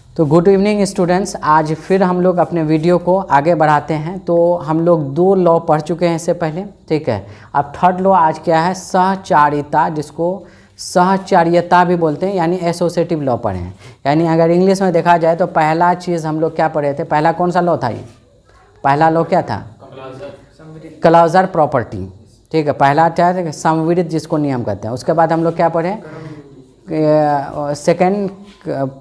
तो good evening students, आज फिर हम लोग अपने वीडियो को आगे बढ़ाते हैं। तो हम लोग 2 लॉ पढ़ चुके हैं इससे पहले, ठीक है। अब थर्ड लॉ आज क्या है, सहचारिता, जिसको सहचार्यता भी बोलते हैं, यानी एसोसिएटिव लॉ पढ़े हैं। यानी अगर इंग्लिश में देखा जाए तो पहला चीज़ हम लोग क्या पढ़े थे, पहला कौन सा लॉ था ये, पहला लॉ क्या था, क्लॉजर प्रॉपर्टी, ठीक है। पहला क्या है, समविदित जिसको नियम कहते हैं। उसके बाद हम लोग क्या पढ़े, सेकेंड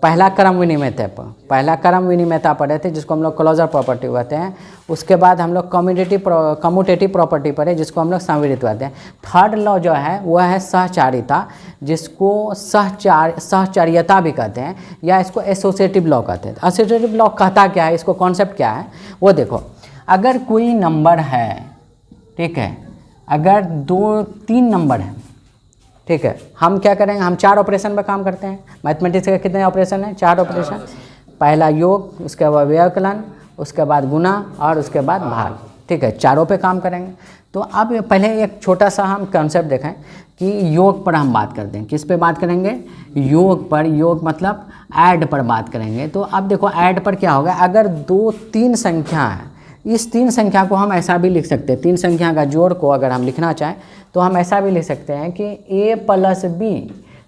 पहला क्रम विनिमयता, पहला क्रम विनिमयता पढ़े थे जिसको हम लोग क्लोजर प्रॉपर्टी कहते हैं। उसके बाद हम लोग कम्यूटेटिव प्रॉपर्टी पढ़े जिसको हम लोग संविदित कहते हैं। थर्ड लॉ जो है वह है सहचारिता, जिसको सहचार्यता भी कहते हैं, या इसको एसोसिएटिव लॉ कहते हैं। एसोसिएटिव लॉ कहता क्या है, इसको कॉन्सेप्ट क्या है वो देखो। अगर कोई नंबर है, ठीक है, अगर 2-3 नंबर है, ठीक है, हम क्या करेंगे, हम 4 ऑपरेशन पर काम करते हैं। मैथमेटिक्स के कितने ऑपरेशन हैं, 4 ऑपरेशन। पहला योग, उसके बाद व्यवकलन, उसके बाद गुणा और उसके बाद भाग, ठीक है, चारों पे काम करेंगे। तो अब पहले एक छोटा सा हम कॉन्सेप्ट देखें कि योग पर हम बात करते हैं। किस पे बात करेंगे, योग पर। योग मतलब ऐड पर बात करेंगे। तो अब देखो ऐड पर क्या होगा, अगर 2-3 संख्या है, इस 3 संख्या को हम ऐसा भी लिख सकते हैं, 3 संख्या का जोड़ को अगर हम लिखना चाहें तो हम ऐसा भी लिख सकते हैं कि a + b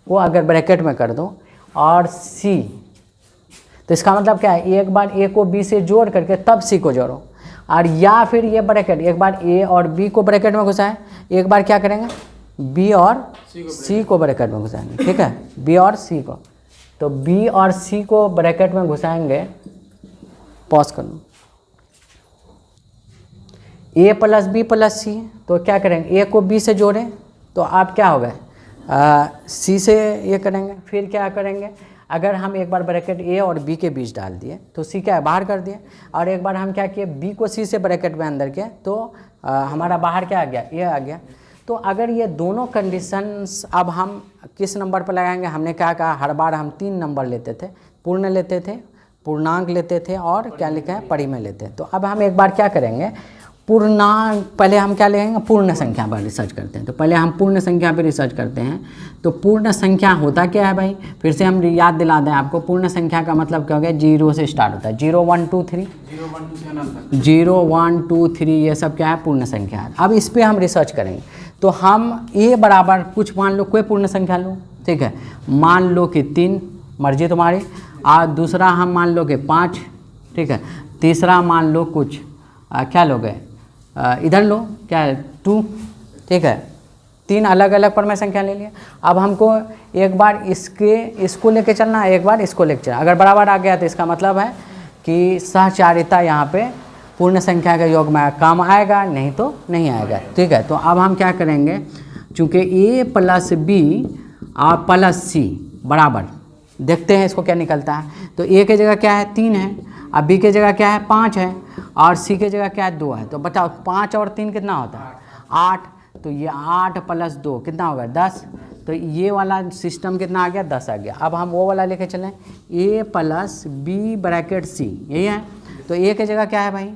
को अगर ब्रैकेट में कर दो और c, तो इसका मतलब क्या है, एक बार a को b से जोड़ करके तब c को जोड़ो। और या फिर ये ब्रैकेट, एक बार a और b को ब्रैकेट में घुसाएं, एक बार क्या करेंगे, b और c को ब्रैकेट में घुसाएंगे, ठीक है, b और c को। तो b और c को ब्रैकेट में घुसाएंगे, पॉज कर लो, a + b + c, तो क्या करेंगे, a को b से जोड़ें तो आप क्या हो गए, c से ये करेंगे। फिर क्या करेंगे, अगर हम एक बार ब्रैकेट a और b के बीच डाल दिए तो c क्या है, बाहर कर दिए। और एक बार हम क्या किए, b को c से ब्रैकेट में अंदर किए तो हमारा बाहर क्या आ गया, a आ गया। तो अगर ये दोनों कंडीशंस अब हम किस नंबर पर लगाएंगे, हमने क्या कहा, हर बार हम 3 नंबर लेते थे, पूर्ण लेते थे, पूर्णांक लेते थे और क्या लिखा है, परिमेय लेते हैं। तो अब हम एक बार क्या करेंगे, पूर्णांक, पहले हम क्या लेंगे, पूर्ण संख्या पर रिसर्च करते हैं। तो पहले हम पूर्ण संख्या पर रिसर्च करते हैं। तो पूर्ण संख्या होता क्या है भाई, फिर से हम याद दिला दें आपको, पूर्ण संख्या का मतलब क्या हो गया, 0 से स्टार्ट होता है, 0 1 2 3, 0 1 2 3, ये सब क्या है, पूर्ण संख्या है। अब इस पर हम रिसर्च करेंगे। तो हम a बराबर कुछ मान लो, कोई पूर्ण संख्या लो, ठीक है, मान लो कि 3, मर्जी तुम्हारी। और दूसरा हम मान लो कि 5, ठीक है, तीसरा मान लो कुछ क्या लोगे, इधर लो, क्या है, 2, ठीक है, 3 अलग अलग पर मैं संख्या ले लिया। अब हमको एक बार इसको लेके चलना है, एक बार इसको लेके चलना। अगर बराबर आ गया तो इसका मतलब है कि सहचारिता यहाँ पे पूर्ण संख्या के योग में काम आएगा, नहीं तो नहीं आएगा, ठीक है। तो अब हम क्या करेंगे, चूँकि a + b और + c बराबर, देखते हैं इसको क्या निकलता है। तो a की जगह क्या है, 3 है, अब b की जगह क्या है, 5 है, और c की जगह क्या है, 2 है। तो बताओ 5 और 3 कितना होता है, 8। तो ये 8 + 2 कितना होगा, 10। तो ये वाला सिस्टम कितना आ गया, 10 आ गया। अब हम वो वाला लेके चलें, a + b ब्रैकेट c, यही है। तो a की जगह क्या है भाई,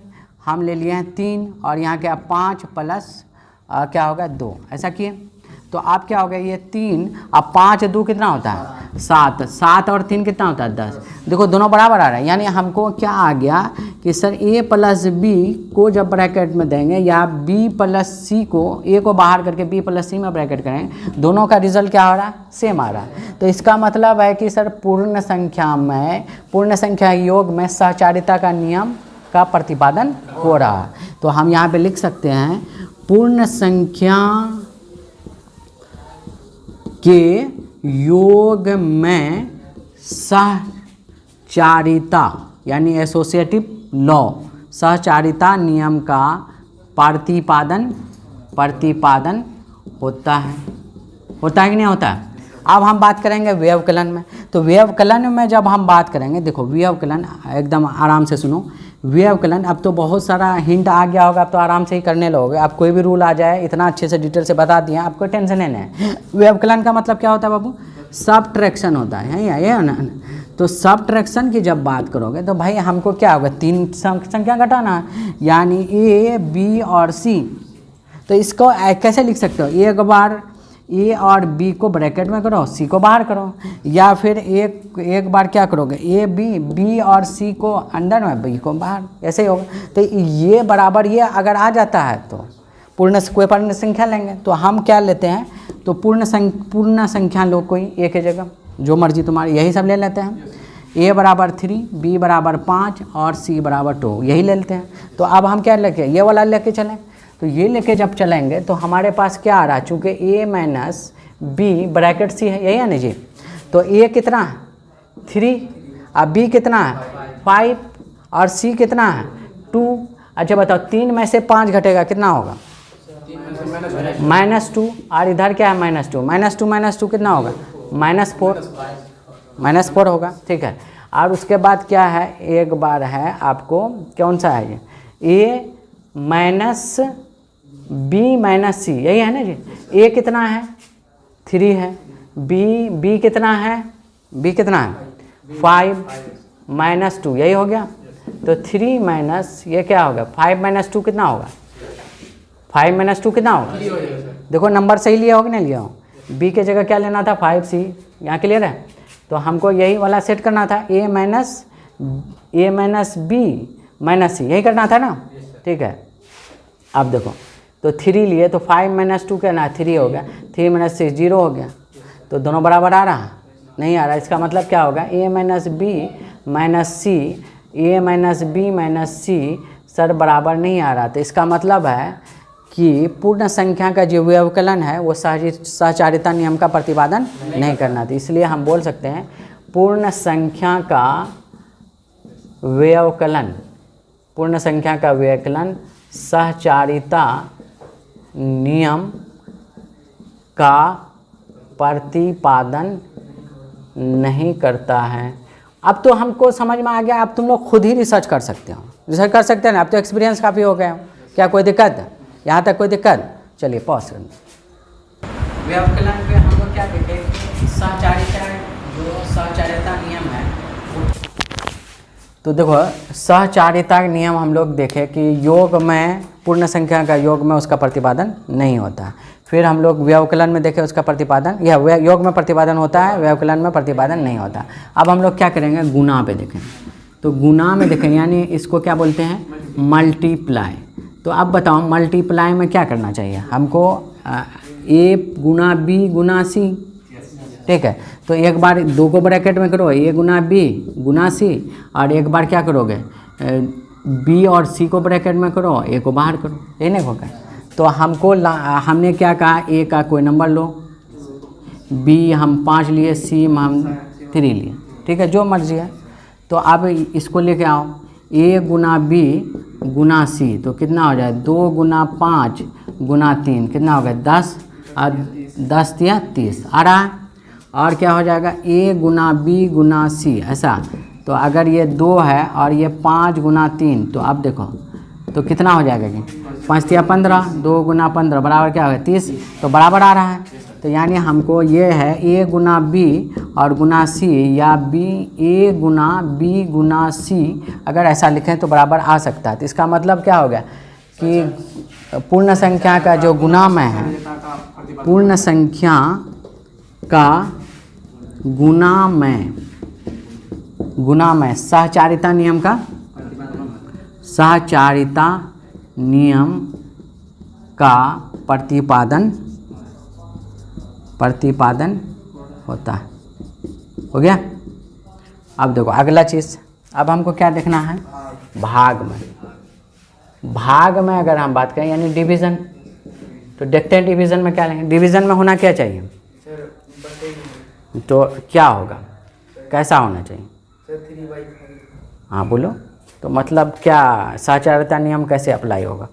हम ले लिए हैं 3, और यहाँ क्या 5 प्लस क्या होगा, 2, ऐसा किए। तो आप क्या हो गया, ये 3 अब 5 2 कितना होता है, 7, 7 और 3 कितना होता है, 10। देखो दोनों बराबर आ रहा है, यानी हमको क्या आ गया कि सर a + b को जब ब्रैकेट में देंगे, या b + c को, a को बाहर करके b + c में ब्रैकेट करें, दोनों का रिजल्ट क्या हो रहा है, सेम आ रहा है। तो इसका मतलब है कि सर पूर्ण संख्या में, पूर्ण संख्या योग में सहचारिता का नियम का प्रतिपादन हो रहा है। तो हम यहाँ पे लिख सकते हैं, पूर्ण संख्या के योग में सहचारिता यानी एसोसिएटिव लॉ, सहचारिता नियम का प्रतिपादन होता है कि नहीं होता है। अब हम बात करेंगे व्यवकलन में। तो व्यवकलन में जब हम बात करेंगे, देखो व्यवकलन एकदम आराम से सुनो, व्यवकलन अब तो बहुत सारा हिंट आ गया होगा, अब तो आराम से ही करने लगोगे। अब कोई भी रूल आ जाए, इतना अच्छे से डिटेल से बता दिए, आपको टेंशन नहीं है। व्यवकलन का मतलब क्या होता है बाबू, सबट्रैक्शन होता है, ये ना। तो सबट्रैक्शन की जब बात करोगे तो भाई हमको क्या होगा, 3 संख्या घटाना, यानी a b और c। तो इसको कैसे लिख सकते हो, एक बार ए और बी को ब्रैकेट में करो, सी को बाहर करो, या फिर एक बार क्या करोगे, ए बी और सी को अंदर में, बी को बाहर, ऐसे ही होगा। तो ये बराबर ये अगर आ जाता है तो कोई पूर्ण संख्या लेंगे। तो हम क्या लेते हैं, तो पूर्ण संख्या लो कोई एक की जगह, जो मर्जी तुम्हारी, यही सब ले लेते हैं। ए बराबर 3, बी बराबर 5 और सी बराबर 2, यही ले लेते हैं। तो अब हम क्या लेके, ये वाला लेके चलें। तो ये लेके जब चलेंगे तो हमारे पास क्या आ रहा है, चूँकि ए माइनस बी ब्रैकेट सी है, यही है ना जी। तो ए कितना है 3, अब बी कितना है 5 और सी कितना है 2। अच्छा बताओ 3 में से 5 घटेगा कितना होगा, -2, और इधर क्या है -2, -2 कितना होगा -4 होगा, ठीक है। और उसके बाद क्या है, एक बार है आपको कौन सा है ये, ए माइनस बी माइनस सी, यही है ना जी। ए कितना है 3 है, बी कितना है 5 -2, यही हो गया। तो 3 माइनस ये क्या होगा 5 - 2 कितना होगा, 5 - 2 कितना होगा, देखो नंबर सही लिया होगा, नहीं लिया हो। बी के जगह क्या लेना था 5C, यहाँ क्लियर है। तो हमको यही वाला सेट करना था, ए माइनस बी माइनस सी, यही करना था ना, ठीक है। अब देखो तो 3 लिए तो 5 - 2 क्या ना 3 हो गया, 3 - 6 0 हो गया। तो दोनों बराबर आ रहा, नहीं आ रहा। इसका मतलब क्या होगा, ए माइनस बी माइनस सी सर बराबर नहीं आ रहा। तो इसका मतलब है कि पूर्ण संख्या का जो व्यवकलन है वो सहचारिता नियम का प्रतिपादन नहीं करना था। इसलिए हम बोल सकते हैं पूर्ण संख्या का व्यवकलन सहचारिता नियम का प्रतिपादन नहीं करता है। अब तो हमको समझ में आ गया, अब तुम लोग खुद ही रिसर्च कर सकते हो, ना। अब तो एक्सपीरियंस काफ़ी हो गया, क्या कोई दिक्कत, यहाँ तक कोई दिक्कत, चलिए पॉज कर। व्यवकलन पे हम लोग क्या देखें, सहचारिता नियम है। तो देखो सहचारिता नियम हम लोग देखें कि योग में पूर्ण संख्या का योग में उसका प्रतिपादन नहीं होता। फिर हम लोग व्यवकलन में देखें उसका प्रतिपादन, या योग में प्रतिपादन होता है, व्यवकलन में प्रतिपादन नहीं होता। अब हम लोग क्या करेंगे, गुना पे देखें। तो गुना में देखें, यानी इसको क्या बोलते हैं, मल्टीप्लाई। तो अब बताओ मल्टीप्लाई में क्या करना चाहिए हमको, ए गुना बी गुना सी, ठीक है। तो एक बार 2 को ब्रैकेट में करो, ए गुना बी गुना सी, और एक बार क्या करोगे, बी और सी को ब्रैकेट में करो, ए को बाहर करो, ये नहीं होगा। तो हमने क्या कहा, ए का कोई नंबर लो, बी हम 5 लिए, सी हम 3 लिए, ठीक है, जो मर्जी है। तो अब इसको लेके आओ, ए गुना बी गुना सी, तो कितना हो जाए 2 गुना 5 गुना 3 कितना हो गया 10, और 10 या 30 आ रहा है। और क्या हो जाएगा, ए गुना बी गुना सी, ऐसा। तो अगर ये 2 है और ये 5 गुना 3, तो अब देखो तो कितना हो जाएगा कि 5 या 15, 2 गुना 15 बराबर क्या होगा 30, तो बराबर आ रहा है। तो यानी हमको ये है ए गुना बी और गुना सी, या बी ए गुना बी गुना सी, अगर ऐसा लिखें तो बराबर आ सकता है। तो इसका मतलब क्या हो गया कि पूर्ण संख्या का जो गुना में है, पूर्ण संख्या का गुना में सहचारिता नियम का प्रतिपादन होता है। हो गया। अब देखो अगला चीज़, अब हमको क्या देखना है, भाग में अगर हम बात करें यानी डिवीज़न, तो देखते हैं डिवीज़न में क्या लेंगे। डिवीज़न में होना क्या चाहिए, तो क्या होगा, कैसा होना चाहिए, हाँ बोलो। तो मतलब क्या सहचारिता नियम कैसे अप्लाई होगा,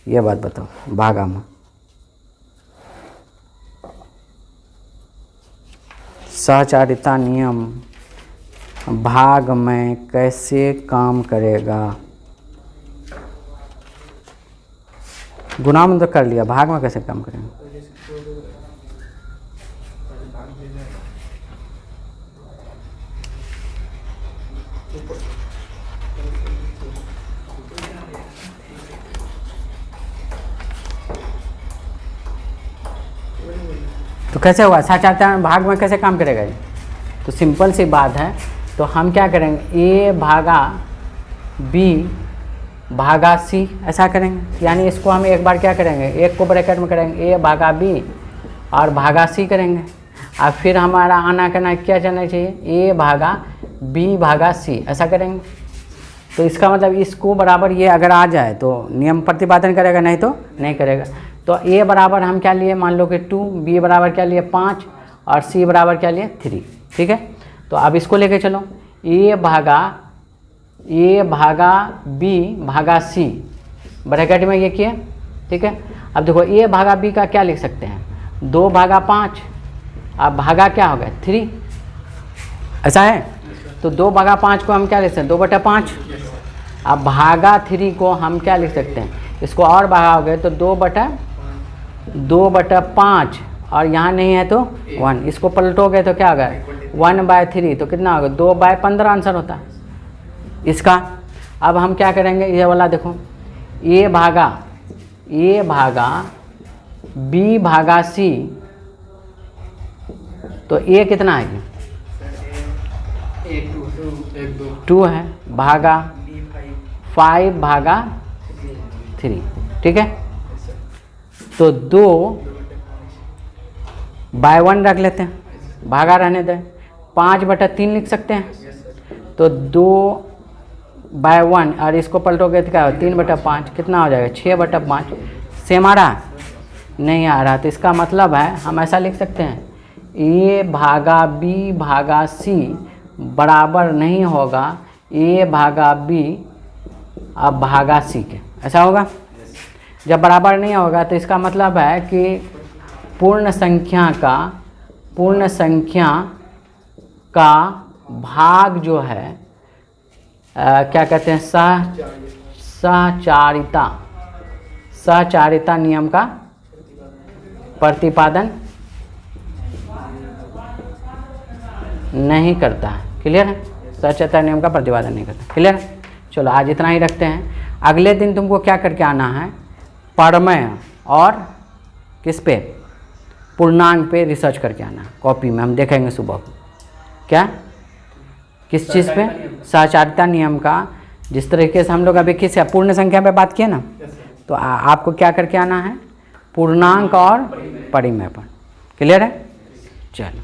ये बात बताओ। भागा में सहचारिता नियम भाग में कैसे काम करेगा। गुना में तो कर लिया, भाग में कैसे काम करेगा। तो कैसे होगा, साचारता भाग में कैसे काम करेगा ये? तो सिंपल सी बात है, तो हम क्या करेंगे, ए भागा बी भागा सी ऐसा करेंगे। यानी इसको हम एक बार क्या करेंगे, एक को ब्रैकेट में करेंगे ए भागा बी और भागा सी करेंगे। अब फिर हमारा आना करना क्या जाना चाहिए, ए भागा बी भागा सी ऐसा करेंगे। तो इसका मतलब इसको बराबर ये अगर आ जाए तो नियम प्रतिपादन करेगा, नहीं तो नहीं करेगा। तो ए बराबर हम क्या लिए, मान लो कि 2, बी बराबर क्या लिए 5 और सी बराबर क्या लिए 3। ठीक है, तो अब इसको लेके चलो, ए भागा बी भागा सी ब्रैकेट में ये किए। ठीक है, अब देखो ए भागा बी का क्या लिख सकते हैं, 2 भागा 5, अब भागा क्या हो गया 3, ऐसा है। तो 2 भागा 5 को हम क्या लिख सकते हैं, 2/5। अब भागा 3 को हम क्या लिख सकते हैं, इसको और भागाओगे तो 2/5 और यहाँ नहीं है तो 1, इसको पलटोगे तो क्या होगा 1/3, तो कितना होगा 2/15 आंसर होता है इसका। अब हम क्या करेंगे, ये वाला देखो, ए भागा बी भागा सी, तो ए कितना है, 2 है, भागा 5 भागा 3। ठीक है, तो 2/1 रख लेते हैं, भागा रहने दें, 5/3 लिख सकते हैं। तो 2/1 और इसको पलटोगे तो क्या हो 3/5, कितना हो जाएगा 6/5। सेम आ रहा नहीं आ रहा, तो इसका मतलब है हम ऐसा लिख सकते हैं, ए भागा बी भागा सी बराबर नहीं होगा ए भागा बी अब भागा सी के, ऐसा होगा। जब बराबर नहीं होगा तो इसका मतलब है कि पूर्ण संख्या का भाग जो है क्या कहते हैं, सहचारिता नियम का प्रतिपादन नहीं करता है। क्लियर है, सहचारिता नियम का प्रतिपादन नहीं करता। क्लियर है, चलो आज इतना ही रखते हैं। अगले दिन तुमको क्या करके आना है, परमेय और किस पे, पूर्णांक पे रिसर्च करके आना कॉपी में, हम देखेंगे सुबह को क्या किस चीज़ पे, सहचारिता नियम का। जिस तरीके से हम लोग अभी किस पूर्ण संख्या पे बात किए ना, तो आपको क्या करके आना है, पूर्णांक और परिमेय पर। क्लियर है, चलो।